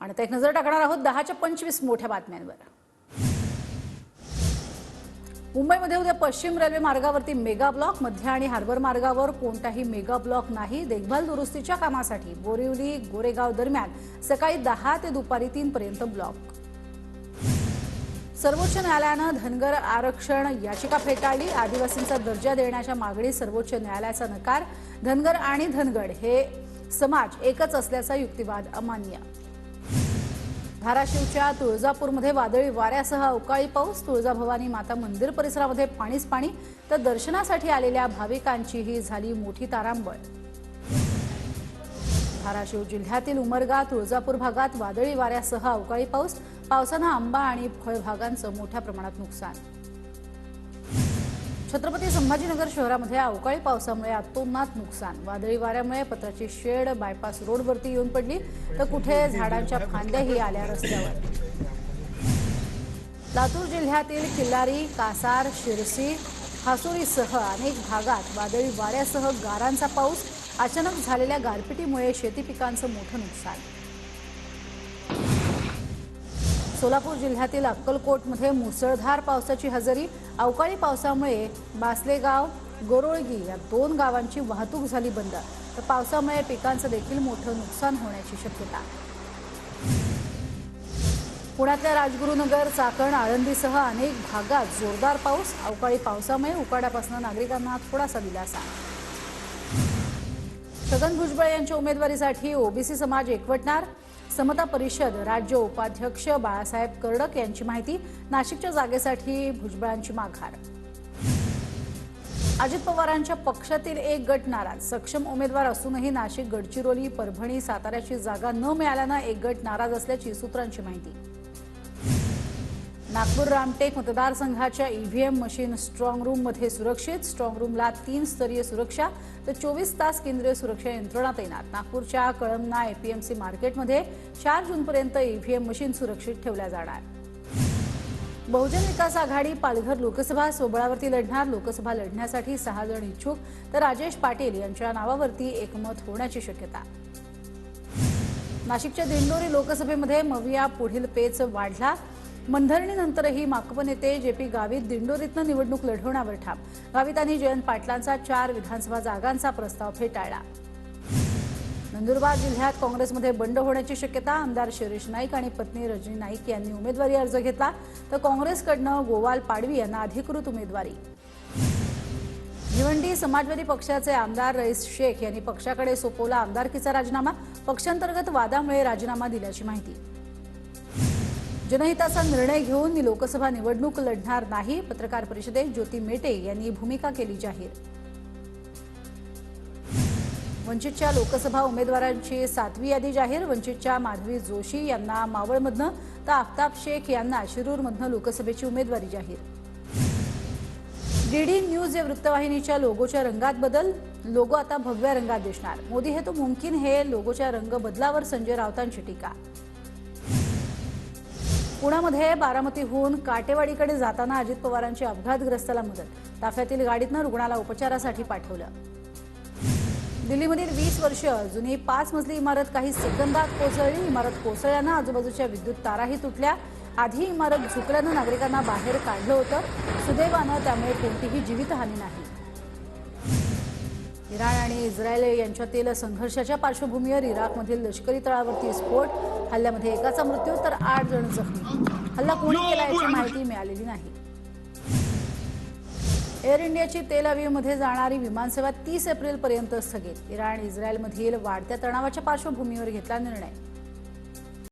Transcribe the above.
आणि आता एक नजर टाकणार आहोत 10च्या 25 मोठ्या बातम्यांवर। मुंबईमध्ये उद्या पश्चिम रेल्वे मार्गावरती मेगा ब्लॉक, मध्य आणि हार्बर मार्गावर कोणताही मेगा ब्लॉक नाही। देखभाल दुरुस्तीच्या कामासाठी बोरिवली गोरेगाव दरम्यान सकाळी 10 ते दुपारी 3 पर्यंत ब्लॉक। सर्वोच्च न्यायालयानं धनगर आरक्षण याचिका फेटाळली। आदिवासींचा दर्जा देण्याच्या मागणी सर्वोच्च न्यायालयाचा नकार। धनगर आणि धनगड हे समाज एकच असल्याचा युक्तिवाद अमान्य। धाराशिवच्या तुळजापूरमध्ये वादळी वाऱ्यासह अवकाळी पाऊस। तुळजाभवानी माता मंदिर परिसरामध्ये पाणीच पाणी, तर दर्शनासाठी आलेल्या भाविकांचीही झाली मोठी तारांबळ। धाराशिव जिल्ह्यातील उमरगा तुळजापूर भागात वादळी वाऱ्यासह अवकाळी पाऊस। पावसानं आंबा आणि फळबागांचं मोठ्या प्रमाणात नुकसान। छत्रपती संभाजीनगर शहरामध्ये अवकाळी पावसामुळे अतोनात नुकसान। वादळी वाऱ्यामुळे पत्राची शेड बायपास रोडवरती येऊन पडली, तर कुठे झाडांच्या फांद्याही आल्या रस्त्यावर। लातूर जिल्ह्यातील किल्लारी, कासार, शिरसी, हासुरीसह अनेक भागात वादळी वाऱ्यासह गारांचा पाऊस। अचानक झालेल्या गारपिटीमुळे शेती पिकांचं मोठं नुकसान। सोलापूर जिल्ह्यातील अक्कलकोटमध्ये मुसळधार पावसाची हजेरी। अवकाळी पावसामुळे बासलेगाव, गोरोळगी या 2 गावांची वाहतूक झाली बंद, तर पावसामुळे पिकांचं देखील मोठं नुकसान होण्याची शक्यता। पुण्यातल्या राजगुरुनगर, चाकण, आळंदीसह अनेक भागात जोरदार पाऊस। अवकाळी पावसामुळे उकाड्यापासून नागरिकांना थोडासा दिलासा। छगन भुजबळ यांच्या उमेदवारीसाठी ओबीसी समाज एकवटणार। समता परिषद राज्य उपाध्यक्ष बाळासाहेब कर्डक यांची माहिती। नाशिकच्या जागेसाठी भुजबळांची माघार। अजित पवारांच्या पक्षातील एक गट नाराज। सक्षम उमेदवार असूनही नाशिक, गडचिरोली, परभणी, साताऱ्याची जागा न मिळाल्यानं एक गट नाराज असल्याची सूत्रांची माहिती। नागपूर रामटेक मतदारसंघाच्या ईव्हीएम मशीन स्ट्रॉंग रूममध्ये सुरक्षित। स्ट्रॉंग रूमला 3 स्तरीय सुरक्षा, तर 24 तास केंद्रीय सुरक्षा यंत्रणा तैनात। नागपूरच्या कळमना एपीएमसी मार्केटमध्ये 4 जूनपर्यंत ईव्हीएम मशीन सुरक्षित ठेवल्या जाणार। बहुजन विकास आघाडी पालघर लोकसभा स्वबळावरती लढणार। लोकसभा लढण्यासाठी 6 जण इच्छुक, तर राजेश पाटील यांच्या नावावरती एकमत होण्याची शक्यता। नाशिकच्या दिंडोरी लोकसभेमध्ये मविया पुढील पेच वाढला। मंधरणीनंतरही माकप नेते जेपी गावित दिंडोरीतनं निवडणूक लढवण्यावर ठाम। गावितांनी जयंत पाटलांचा 4 विधानसभा जागांचा प्रस्ताव फेटाळला। नंदुरबार जिल्ह्यात काँग्रेसमध्ये बंड होण्याची शक्यता। आमदार शिरीष नाईक आणि पत्नी रजनी नाईक यांनी उमेदवारी अर्ज घेतला, तर काँग्रेसकडनं गोवाल पाडवी यांना अधिकृत उमेदवारी। भिवंडी समाजवादी पक्षाचे आमदार रईस शेख यांनी पक्षाकडे सोपवला आमदारकीचा राजीनामा। पक्षांतर्गत वादामुळे राजीनामा दिल्याची माहिती। जनहिताचा निर्णय घेऊन मी लोकसभा निवडणूक लढणार नाही। पत्रकार परिषदेत ज्योती मेटे यांनी भूमिका केली जाहीर। वंचितच्या लोकसभा उमेदवारांची 7वी यादी जाहीर। वंचितच्या माधवी जोशी यांना मावळमधनं, तर आफताब शेख यांना शिरूरमधनं लोकसभेची उमेदवारी जाहीर। डीडी न्यूज या वृत्तवाहिनीच्या लोगोच्या रंगात बदल। लोगो आता भगव्या रंगात दिसणार। मोदी है तो मुमकिन है लोगोच्या रंग बदलावर संजय राऊतांची टीका। पुण्यामध्ये बारामतीहून काटेवाडीकडे जाताना अजित पवारांची अपघातग्रस्ताला मदत। ताफ्यातील गाडीतनं रुग्णाला उपचारासाठी पाठवलं। दिल्लीमधील 20 वर्ष जुनी 5 मजली इमारत काही सेकंदात कोसळली। इमारत कोसळल्यानं आजूबाजूच्या विद्युत ताराही तुटल्या। आधी इमारत झुकल्यानं नागरिकांना बाहेर काढलं होतं। सुदैवानं त्यामुळे कोणतीही जीवितहानी नाही। इराण आणि इस्रायल यांच्यातील संघर्षाच्या पार्श्वभूमीवर इराकमधील लष्करी तळावरती स्फोट। हल्ल्यामध्ये एकाचा मृत्यू, तर 8 जण जखमी। हल्ला कोणी केला याची माहिती मिळालेली नाही। एअर इंडियाची तेल अवीवमध्ये जाणारी विमानसेवा 30 एप्रिलपर्यंत स्थगित। इराण इस्रायलमधील वाढत्या तणावाच्या पार्श्वभूमीवर घेतला निर्णय।